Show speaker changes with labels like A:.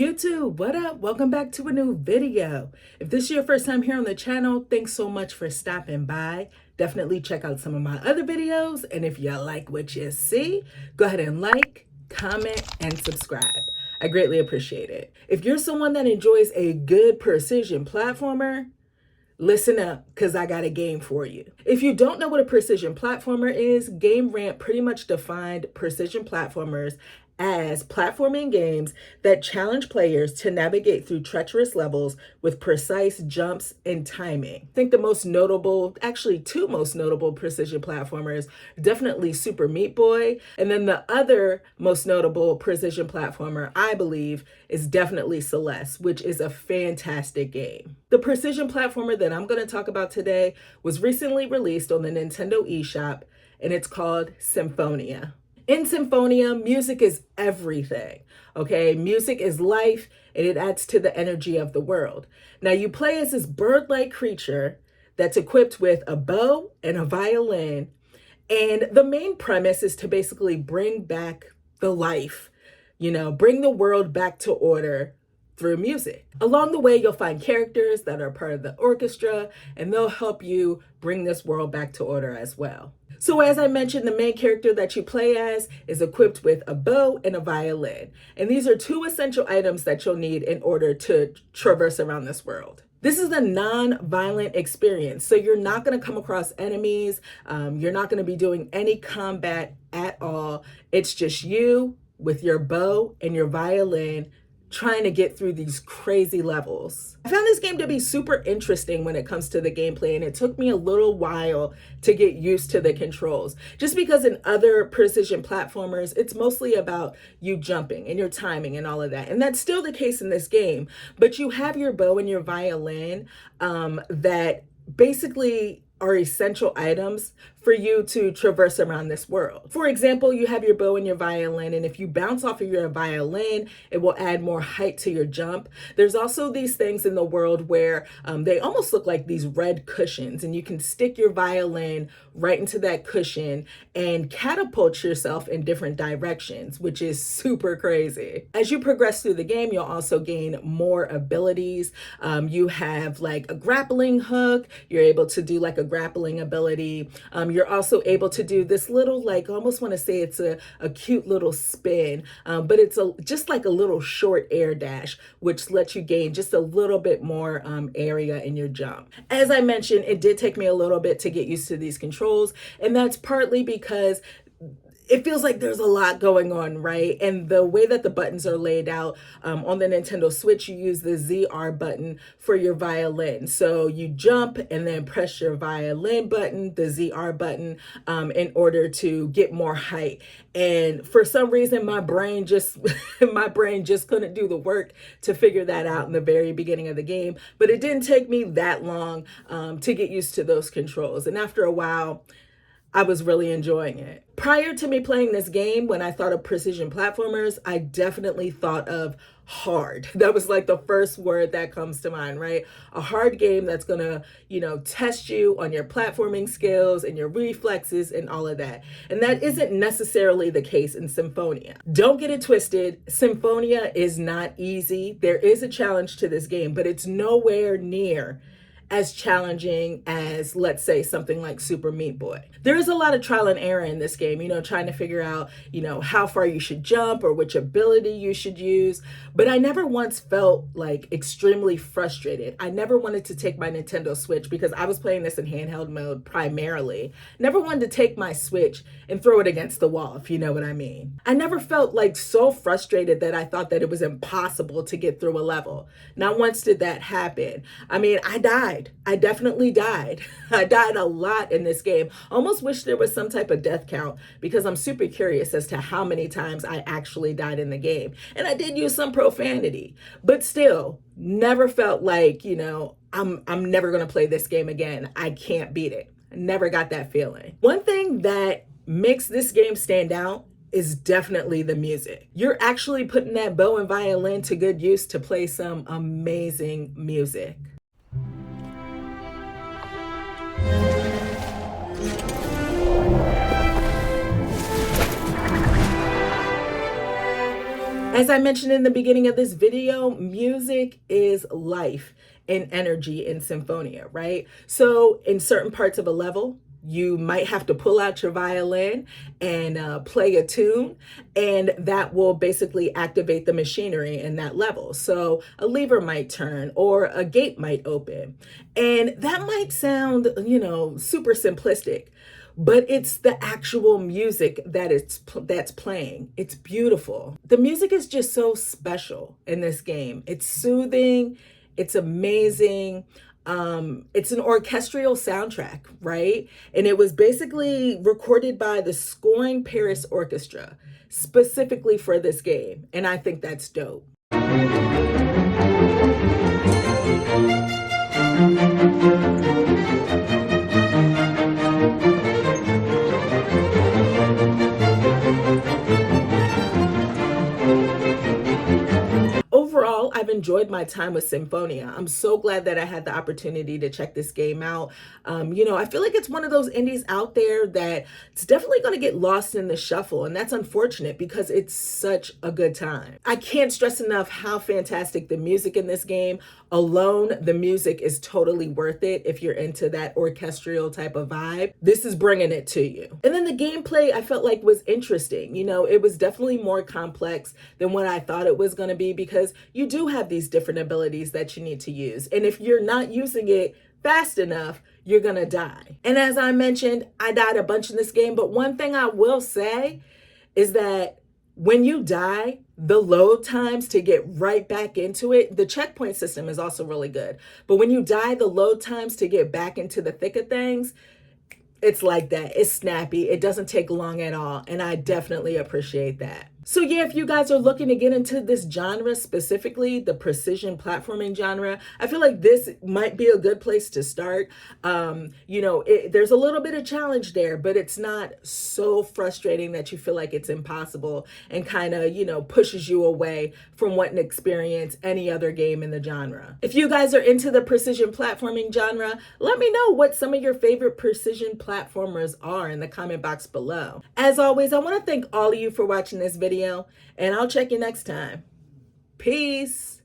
A: YouTube, what up? Welcome back to a new video. If this is your first time here on the channel, thanks so much for stopping by. Definitely check out some of my other videos. And if you like what you see, go ahead and like, comment, and subscribe. I greatly appreciate it. If you're someone that enjoys a good precision platformer, listen up, because I got a game for you. If you don't know what a precision platformer is, Game Rant pretty much defined precision platformers as platforming games that challenge players to navigate through treacherous levels with precise jumps and timing. I think the most notable, actually two most notable precision platformers, definitely Super Meat Boy, and then the other most notable precision platformer, I believe, is definitely Celeste, which is a fantastic game. The precision platformer that I'm going to talk about today was recently released on the Nintendo eShop, and it's called Symphonia. In Symphonia, music is everything, okay? Music is life, and it adds to the energy of the world. Now, you play as this bird-like creature that's equipped with a bow and a violin, and the main premise is to basically bring back the life, bring the world back to order through music. Along the way, you'll find characters that are part of the orchestra, and they'll help you bring this world back to order as well. So as I mentioned, the main character that you play as is equipped with a bow and a violin. And these are two essential items that you'll need in order to traverse around this world. This is a non-violent experience, so you're not going to come across enemies. You're not going to be doing any combat at all. It's just you with your bow and your violin trying to get through these crazy levels. I found this game to be super interesting when it comes to the gameplay, and it took me a little while to get used to the controls. Just because in other precision platformers, it's mostly about you jumping and your timing and all of that. And that's still the case in this game, but you have your bow and your violin that basically are essential items for you to traverse around this world. For example, you have your bow and your violin, and if you bounce off of your violin, it will add more height to your jump. There's also these things in the world where they almost look like these red cushions, and you can stick your violin right into that cushion and catapult yourself in different directions, which is super crazy. As you progress through the game, you'll also gain more abilities. You have like a grappling hook. You're able to do like a grappling ability. You're also able to do this little, like, I almost want to say it's a cute little spin, but it's just like a little short air dash, which lets you gain just a little bit more area in your jump. As I mentioned, it did take me a little bit to get used to these controls, and that's partly because it feels like there's a lot going on, right? And the way that the buttons are laid out on the Nintendo Switch, you use the ZR button for your violin. So you jump and then press your violin button, the ZR button, in order to get more height. And for some reason, my brain just couldn't do the work to figure that out in the very beginning of the game. But it didn't take me that long to get used to those controls. And after a while, I was really enjoying it. Prior to me playing this game, when I thought of precision platformers, I definitely thought of hard. That was like the first word that comes to mind, right? A hard game that's gonna, test you on your platforming skills and your reflexes and all of that. And that isn't necessarily the case in Symphonia. Don't get it twisted. Symphonia is not easy. There is a challenge to this game, but it's nowhere near as challenging as, let's say, something like Super Meat Boy. There is a lot of trial and error in this game, trying to figure out, how far you should jump or which ability you should use. But I never once felt like extremely frustrated. I never wanted to take my Nintendo Switch, because I was playing this in handheld mode primarily. Never wanted to take my Switch and throw it against the wall, if you know what I mean. I never felt like so frustrated that I thought that it was impossible to get through a level. Not once did that happen. I mean, I died. I definitely died. I died a lot in this game. Almost wish there was some type of death count, because I'm super curious as to how many times I actually died in the game. And I did use some profanity, but still never felt like, I'm never going to play this game again. I can't beat it. Never got that feeling. One thing that makes this game stand out is definitely the music. You're actually putting that bow and violin to good use to play some amazing music. As I mentioned in the beginning of this video, music is life and energy in Symphonia, right? So in certain parts of a level, you might have to pull out your violin and play a tune, and that will basically activate the machinery in that level. So a lever might turn or a gate might open. And that might sound, super simplistic, but it's the actual music that's playing. It's beautiful. The music is just so special in this game. It's soothing, it's amazing. It's an orchestral soundtrack, right? And it was basically recorded by the Scoring Paris Orchestra specifically for this game, and I think that's dope. Overall, I've enjoyed my time with Symphonia. I'm so glad that I had the opportunity to check this game out. I feel like it's one of those indies out there that it's definitely going to get lost in the shuffle, and that's unfortunate because it's such a good time. I can't stress enough how fantastic the music in this game. Alone, the music is totally worth it if you're into that orchestral type of vibe. This is bringing it to you. And then the gameplay I felt like was interesting. It was definitely more complex than what I thought it was going to be because you do have these different abilities that you need to use. And if you're not using it fast enough, you're going to die. And as I mentioned, I died a bunch in this game. But one thing I will say is that when you die, the load times to get right back into it, the checkpoint system is also really good. But when you die, the load times to get back into the thick of things, it's like that. It's snappy. It doesn't take long at all. And I definitely appreciate that. So yeah, if you guys are looking to get into this genre, specifically the precision platforming genre, I feel like this might be a good place to start. There's a little bit of challenge there, but it's not so frustrating that you feel like it's impossible and kind of, pushes you away from wanting to experience any other game in the genre. If you guys are into the precision platforming genre, let me know what some of your favorite precision platformers are in the comment box below. As always, I want to thank all of you for watching this video, and I'll check you next time. Peace.